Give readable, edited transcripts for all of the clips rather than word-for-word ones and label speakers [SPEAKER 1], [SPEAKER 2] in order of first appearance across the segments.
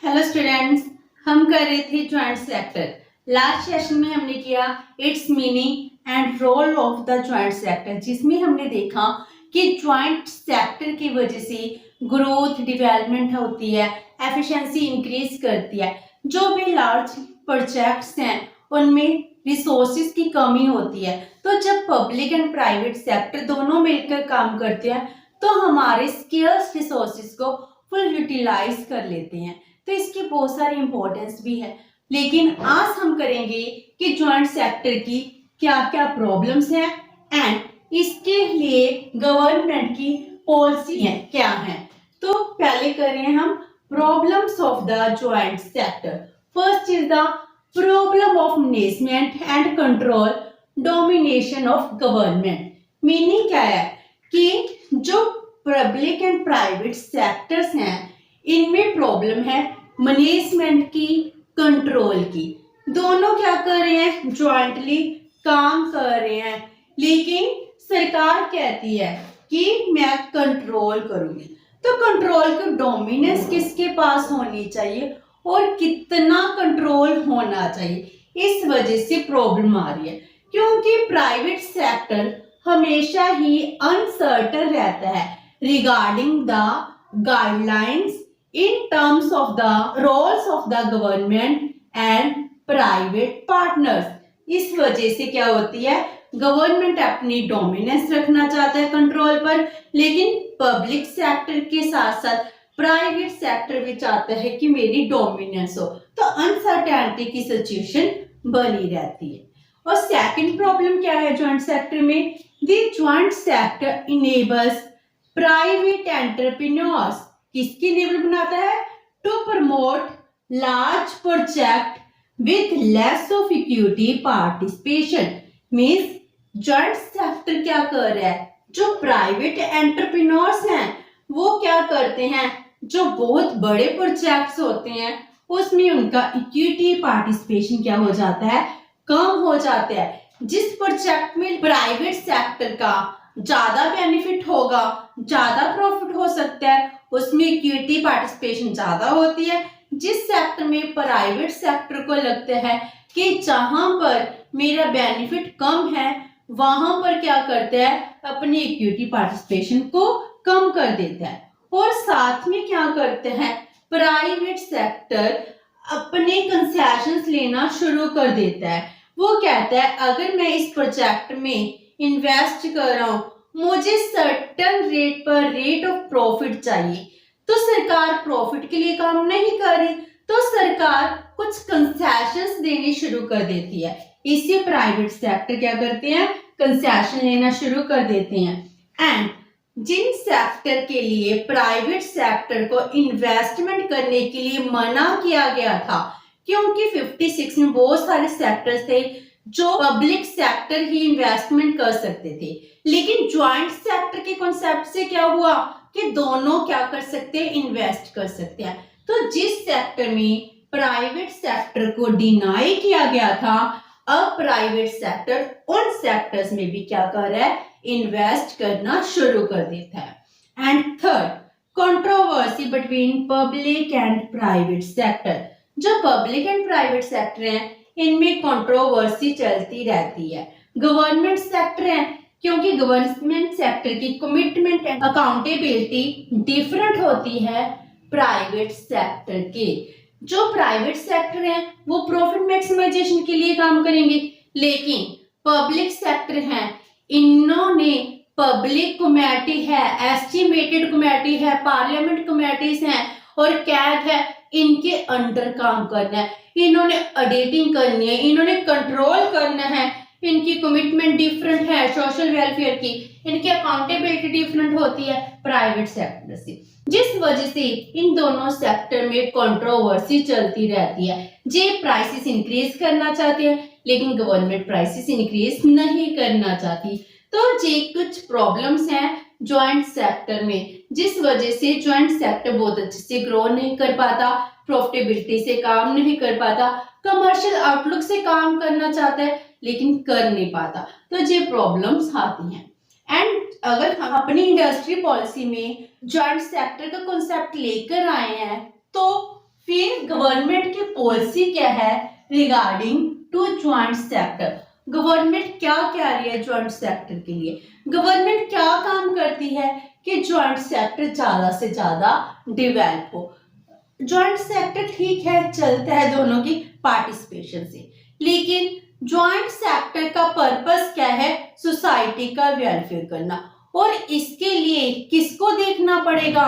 [SPEAKER 1] Hello students, हम कर रहे थे ज्वाइंट सेक्टर। लास्ट सेशन में हमने किया its meaning and role of the joint sector, जिसमें हमने देखा कि ज्वाइंट सेक्टर की वजह से ग्रोथ डेवलपमेंट होती है, एफिशिएंसी इंक्रीज करती है। जो भी लार्ज प्रोजेक्ट्स हैं उनमें रिसोर्सेज की कमी होती है, तो जब पब्लिक एंड प्राइवेट सेक्टर दोनों मिलकर काम करते हैं तो हमारे स्किल्स रिसोर्सेज को फुल यूटिलाइज कर लेते हैं। तो इसकी बहुत सारी इंपॉर्टेंस भी है, लेकिन आज हम करेंगे कि ज्वाइंट सेक्टर की क्या क्या प्रॉब्लम्स हैं एंड इसके लिए गवर्नमेंट की पॉलिसी है क्या है। तो पहले करें हम problems of the joint sector. First is the problem of management and control domination of government. Meaning क्या है कि जो पब्लिक एंड प्राइवेट सेक्टर्स हैं इनमें प्रॉब्लम है मैनेजमेंट की, कंट्रोल की। दोनों क्या कर रहे हैं, ज्वाइंटली काम कर रहे हैं, लेकिन सरकार कहती है कि मैं कंट्रोल करूंगी। तो कंट्रोल की डोमिनेंस किसके पास होनी चाहिए और कितना कंट्रोल होना चाहिए, इस वजह से प्रॉब्लम आ रही है। क्योंकि प्राइवेट सेक्टर हमेशा ही अनसर्टन रहता है regarding the guidelines in terms of the roles of the government and private partners। इस वजह से क्या होती है, गवर्नमेंट अपनी डोमिनेंस रखना चाहता है कंट्रोल पर, लेकिन पब्लिक सेक्टर के साथ साथ प्राइवेट सेक्टर भी चाहता है कि मेरी डोमिनेंस हो। तो अनसर्टेनिटी की सिचुएशन बनी रहती है। और सेकंड प्रॉब्लम क्या है ज्वाइंट सेक्टर में, the joint sector enables private entrepreneurs. किसकी इनेबल बनाता है, to promote large project with less of equity participation. Means joint sector क्या कर रहा है, जो प्राइवेट एंटरप्रेन्योर्स हैं वो क्या करते हैं, जो बहुत बड़े प्रोजेक्ट्स होते हैं उसमें उनका इक्विटी पार्टिसिपेशन क्या हो जाता है, कम हो जाता है। जिस प्रोजेक्ट में प्राइवेट सेक्टर का ज्यादा बेनिफिट होगा, ज्यादा प्रॉफिट हो सकता है, उसमें इक्विटी पार्टिसिपेशन ज्यादा होती है। जिस सेक्टर में प्राइवेट सेक्टर को लगता है कि जहां पर मेरा बेनिफिट कम है वहां पर क्या करता है, अपनी इक्विटी पार्टिसिपेशन को कम कर देता है। और साथ में क्या करते हैं, प्राइवेट सेक्टर अपने कंसेशंस लेना शुरू कर देता है। वो कहता है अगर मैं इस प्रोजेक्ट में इन्वेस्ट कर रहा हूं, मुझे सर्टेन रेट पर रेट ऑफ प्रॉफिट चाहिए, तो सरकार प्रॉफिट के लिए काम नहीं कर रही, तो सरकार कुछ कंसेशंस देनी शुरू कर देती है। इसी प्राइवेट सेक्टर क्या करते हैं, कंसेशन लेना शुरू कर देते हैं। एंड जिन सेक्टर के लिए प्राइवेट सेक्टर को इन्वेस्टमेंट करने के लिए मना किया गया था, क्योंकि 56 में बहुत सारे सेक्टर्स थे जो पब्लिक सेक्टर ही इन्वेस्टमेंट कर सकते थे, लेकिन ज्वाइंट सेक्टर के कॉन्सेप्ट से क्या हुआ कि दोनों क्या कर सकते हैं, इन्वेस्ट कर सकते हैं। तो जिस सेक्टर में प्राइवेट सेक्टर को डिनाई किया गया था, अब प्राइवेट सेक्टर उन सेक्टर्स में भी क्या कर रहा है, इन्वेस्ट करना शुरू कर देता है। And third, controversy between public and private sector. जो पब्लिक एंड प्राइवेट सेक्टर हैं इनमें कंट्रोवर्सी चलती रहती है। गवर्नमेंट सेक्टर है, क्योंकि गवर्नमेंट सेक्टर की कमिटमेंट एंड अकाउंटेबिलिटी डिफरेंट होती है प्राइवेट सेक्टर के। जो प्राइवेट सेक्टर है वो प्रॉफिट मैक्सिमाइजेशन के लिए काम करेंगे, लेकिन पब्लिक सेक्टर है इन्होंने पब्लिक कमेटी है, एस्टिमेटेड कमेटी है, पार्लियामेंट कमेटीज हैं और कैग है, इनके अंडर काम करना है, इन्होंने ऑडिटिंग करनी है, इन्होंने कंट्रोल करना है। इनकी कमिटमेंट डिफरेंट है सोशल वेलफेयर की, इनकी अकाउंटेबिलिटी डिफरेंट होती है प्राइवेट सेक्टर से, जिस वजह से इन दोनों सेक्टर में कंट्रोवर्सी चलती रहती है। जे प्राइसेस इंक्रीज करना चाहते हैं लेकिन गवर्नमेंट प्राइसेस इंक्रीज नहीं करना चाहती। तो जे कुछ प्रॉब्लम्स हैं ज्वाइंट सेक्टर में, जिस वजह से ज्वाइंट सेक्टर बहुत अच्छे से ग्रो नहीं कर पाता, प्रॉफिटेबिलिटी से काम नहीं कर पाता, कमर्शियल आउटलुक से काम करना चाहता है लेकिन कर नहीं पाता। तो ये प्रॉब्लम्स आती हैं। एंड अगर हम अपनी इंडस्ट्री पॉलिसी में ज्वाइंट सेक्टर का कॉन्सेप्ट लेकर आए हैं तो फिर गवर्नमेंट की पॉलिसी क्या है regarding to joint sector. Government क्या कह रही है ज्वाइंट सेक्टर के लिए? गवर्नमेंट क्या काम करती है कि ज्वाइंट सेक्टर ज्यादा से ज्यादा डेवलप हो। ज्वाइंट सेक्टर ठीक है चलता है दोनों की पार्टिसिपेशन से, लेकिन ज्वाइंट सेक्टर का पर्पस क्या है? सोसाइटी का वेलफेयर करना। और इसके लिए किसको देखना पड़ेगा?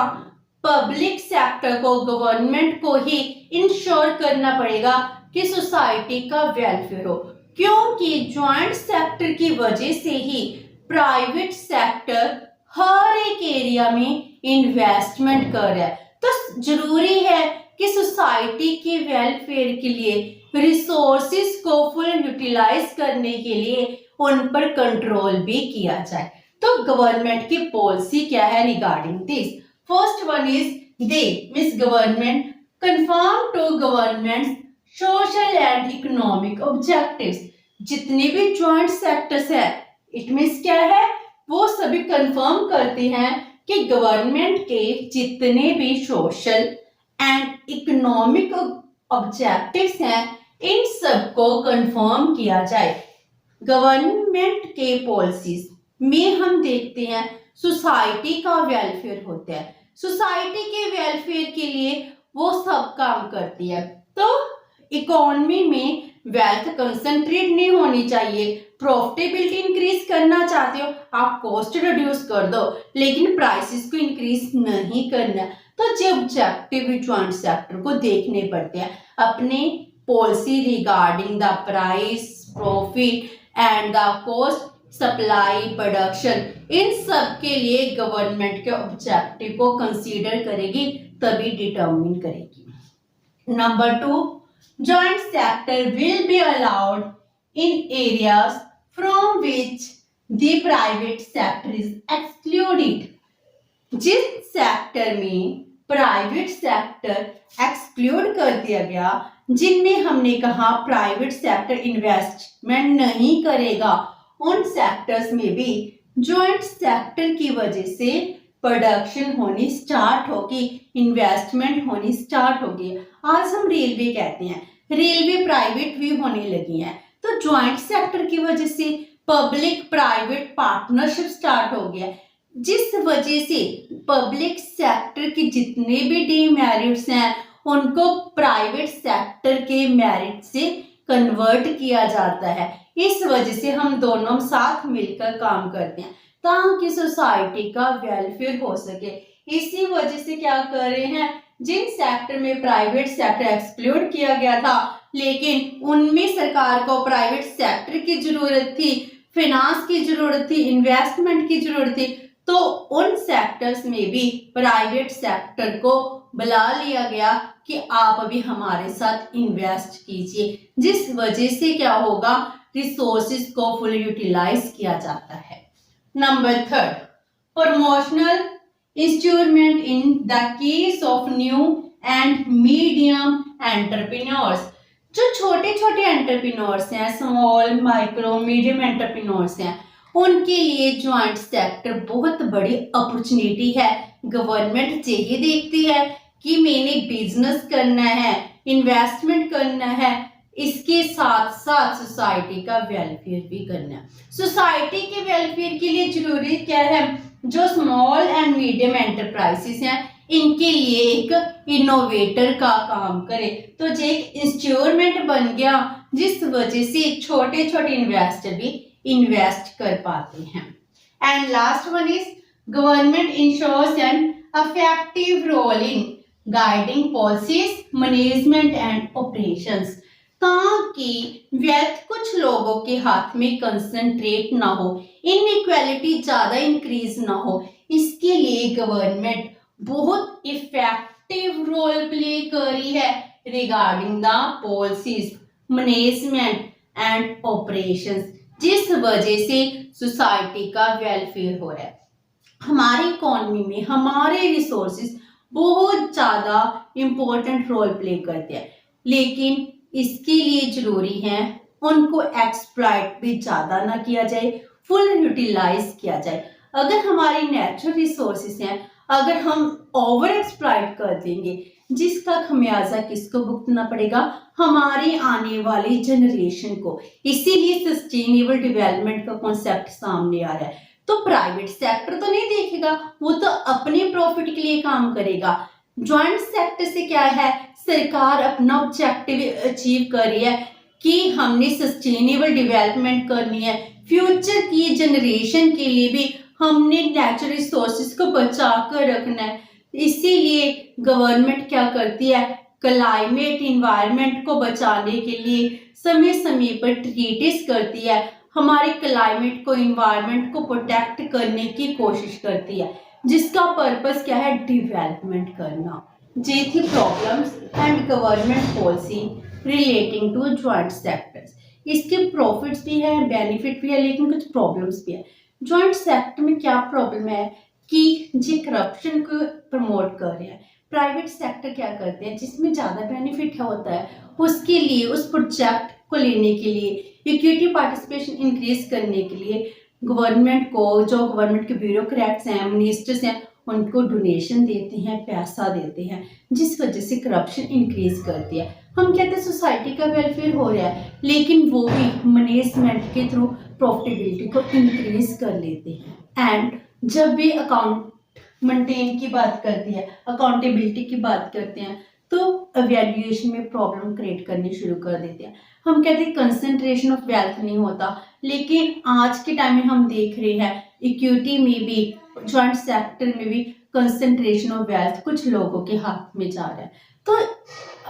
[SPEAKER 1] पब्लिक सेक्टर को, गवर्नमेंट को ही इंश्योर करना पड़ेगा कि सोसाइटी का वेलफेयर हो, क्योंकि ज्वाइंट सेक्टर की वजह से ही प्राइवेट सेक्टर हर एक एरिया में इन्वेस्टमेंट कर रहा है। तो जरूरी है कि सोसाइटी के वेलफेयर के लिए रिसोर्सेज को फुल यूटिलाइज करने के लिए उन पर कंट्रोल भी किया जाए। तो गवर्नमेंट की पॉलिसी क्या है regarding this? First one is they means government confirm to government social and economic objectives. जितने भी ज्वाइंट सेक्टर्स है इट मींस क्या है? वो सभी कंफर्म करते हैं कि गवर्नमेंट के जितने भी सोशल एंड इकोनॉमिक ऑब्जेक्टिव्स हैं इन सबको कंफर्म किया जाए। गवर्नमेंट के पॉलिसीज में हम देखते हैं सोसाइटी का वेलफेयर होता है। सोसाइटी के वेलफेयर के लिए वो सब काम करती है। तो इकोनॉमी में वेल्थ कंसंट्रेट नहीं होनी चाहिए। प्रॉफिटेबिलिटी इंक्रीज करना चाहते हो आप कॉस्ट रिड्यूस कर दो, लेकिन प्राइसेस को इंक्रीज नहीं करना। तो जो ऑब्जेक्टिव ज्वाइंट सेक्टर को देखने पड़ते हैं अपने policy regarding the price, profit and the cost, supply, production, इन सब के लिए गवर्नमेंट के ऑब्जेक्टिव को कंसीडर करेगी तभी डिटरमिन करेगी। Number 2, joint sector will be allowed in areas from which the private sector is excluded। जिस सेक्टर में प्राइवेट सेक्टर एक्सक्लूड कर दिया गया, जिनमें हमने कहा प्राइवेट सेक्टर इन्वेस्टमेंट नहीं करेगा, उन सेक्टर्स में भी ज्वाइंट सेक्टर की वजह से प्रोडक्शन होनी स्टार्ट होगी, इन्वेस्टमेंट होनी स्टार्ट होगी। आज हम रेलवे कहते हैं, रेलवे प्राइवेट भी होने लगी है। तो ज्वाइंट सेक्टर की वजह से पब्लिक प्राइवेट पार्टनरशिप स्टार्ट हो गया, जिस वजह से पब्लिक सेक्टर के जितने भी डीमेरिट्स हैं उनको प्राइवेट सेक्टर के मेरिट से कन्वर्ट किया जाता है। इस वजह से हम दोनों साथ मिलकर काम करते हैं ताकि सोसाइटी का वेलफेयर हो सके। इसी वजह से क्या कर रहे हैं, जिन सेक्टर में प्राइवेट सेक्टर एक्सक्लूड किया गया था लेकिन उनमें सरकार को प्राइवेट सेक्टर की जरूरत थी, फाइनेंस की जरूरत थी, इन्वेस्टमेंट की जरूरत थी, तो उन सेक्टर्स में भी प्राइवेट सेक्टर को बुला लिया गया कि आप अभी हमारे साथ इन्वेस्ट कीजिए, जिस वजह से क्या होगा रिसोर्सेज को फुल यूटिलाइज किया जाता है। Number 3, promotional instrument in the case of new and medium entrepreneurs. जो छोटे छोटे एंटरप्रेन्योर्स हैं, स्मॉल माइक्रो मीडियम एंटरप्रेन्योर्स हैं, उनके लिए ज्वाइंट सेक्टर बहुत बड़ी अपॉर्चुनिटी है। गवर्नमेंट यही देखती है कि मैंने बिजनेस करना है, इन्वेस्टमेंट करना है, इसके साथ साथ सोसाइटी का वेलफेयर भी करना है। सोसाइटी के वेलफेयर के लिए जरूरी क्या है, जो स्मॉल एंड मीडियम एंटरप्राइजेस हैं इनके लिए एक इनोवेटर का काम करे। तो जो एक इंस्ट्रूमेंट बन गया जिस वजह से छोटे छोटे इन्वेस्टर भी इन्वेस्ट कर पाते हैं। And last one is government ensures an effective role in guiding policies, management and operations, ताकि वेल्थ कुछ लोगों के हाथ में कंसंट्रेट ना हो, इनइक्वालिटी ज्यादा इंक्रीज ना हो, इसके लिए गवर्नमेंट बहुत इफेक्टिव रोल प्ले कर रही है regarding the policies, management and operations, जिस वजह से सोसाइटी का वेलफेयर हो रहा है। हमारी इकोनॉमी में हमारे रिसोर्सेज बहुत ज्यादा इंपॉर्टेंट रोल प्ले करते हैं, लेकिन इसके लिए जरूरी है उनको एक्सप्लॉइट भी ज्यादा ना किया जाए, फुल यूटिलाइज किया जाए। अगर हमारी नेचुरल रिसोर्सेज हैं, अगर हम ओवर एक्सप्लॉइट कर देंगे, जिसका खमियाजा किसको भुगतना पड़ेगा? हमारी आने वाली जनरेशन को। इसीलिए सस्टेनेबल डेवलपमेंट का कॉन्सेप्ट सामने आ रहा है। तो प्राइवेट सेक्टर तो नहीं देखेगा, वो तो अपने प्रॉफिट के लिए काम करेगा। ज्वाइंट सेक्टर से क्या है, सरकार अपना ऑब्जेक्टिव अचीव कर रही है कि हमने सस्टेनेबल डेवलपमेंट करनी है, फ्यूचर की जनरेशन के लिए भी हमने नेचुरल रिसोर्सेज को बचा कर रखना है। इसीलिए गवर्नमेंट क्या करती है, क्लाइमेट इन्वायरमेंट को बचाने के लिए समय समय पर ट्रीटीज करती है, हमारे क्लाइमेट को इन्वायरमेंट को प्रोटेक्ट करने की कोशिश करती है, जिसका पर्पस क्या है, डेवलपमेंट करना। ये थी problems and government policy relating to joint sectors. इसके प्रॉफिट्स भी है, बेनिफिट भी है, लेकिन कुछ प्रॉब्लम्स भी है। ज्वाइंट सेक्टर में क्या प्रॉब्लम है कि ये करप्शन को प्रमोट कर रहे हैं। प्राइवेट सेक्टर क्या करते हैं, जिसमें ज़्यादा बेनिफिट होता है उसके लिए, उस प्रोजेक्ट को लेने के लिए, इक्विटी पार्टिसिपेशन इंक्रीज करने के लिए गवर्नमेंट को, जो गवर्नमेंट के ब्यूरोक्रेट्स हैं, मिनिस्टर्स हैं, उनको डोनेशन देते हैं, पैसा देते हैं, जिस वजह से करप्शन इंक्रीज करती है। हम कहते हैं सोसाइटी का वेलफेयर हो रहा है, लेकिन वो भी मैनेजमेंट के थ्रू प्रॉफिटेबिलिटी को इंक्रीज कर लेते हैं। एंड जब भी अकाउंट मेंटेन की बात करती है, अकाउंटेबिलिटी की बात करते हैं, तो एवेल्युएशन में प्रॉब्लम क्रिएट करनी शुरू कर देते हैं। हम कहते हैं कंसंट्रेशन ऑफ वेल्थ नहीं होता, लेकिन आज के टाइम में हम देख रहे हैं इक्विटी में भी, ज्वाइंट सेक्टर में भी कंसंट्रेशन ऑफ वेल्थ कुछ लोगों के हाथ में जा रहा है। तो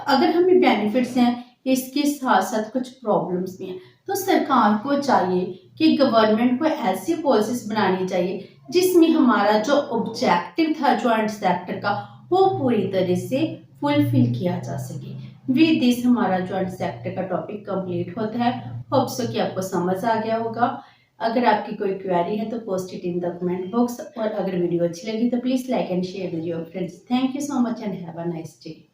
[SPEAKER 1] अगर हमें बेनिफिट्स हैं, इसके साथ साथ कुछ प्रॉब्लम्स भी हैं। तो सरकार को चाहिए कि गवर्नमेंट को ऐसी पॉलिसीज बनानी चाहिए जिसमें हमारा जो ऑब्जेक्टिव था ज्वाइंट सेक्टर का, वो पूरी तरह से फुलफिल किया जा सके। विद दिस हमारा ज्वाइंट सेक्टर का टॉपिक कंप्लीट होता है। होप सो कि आपको समझ आ गया होगा। अगर आपकी कोई क्वेरी है तो post it in the comment box, और अगर वीडियो अच्छी लगी तो please like and share with your friends. Thank you so much and have a nice day.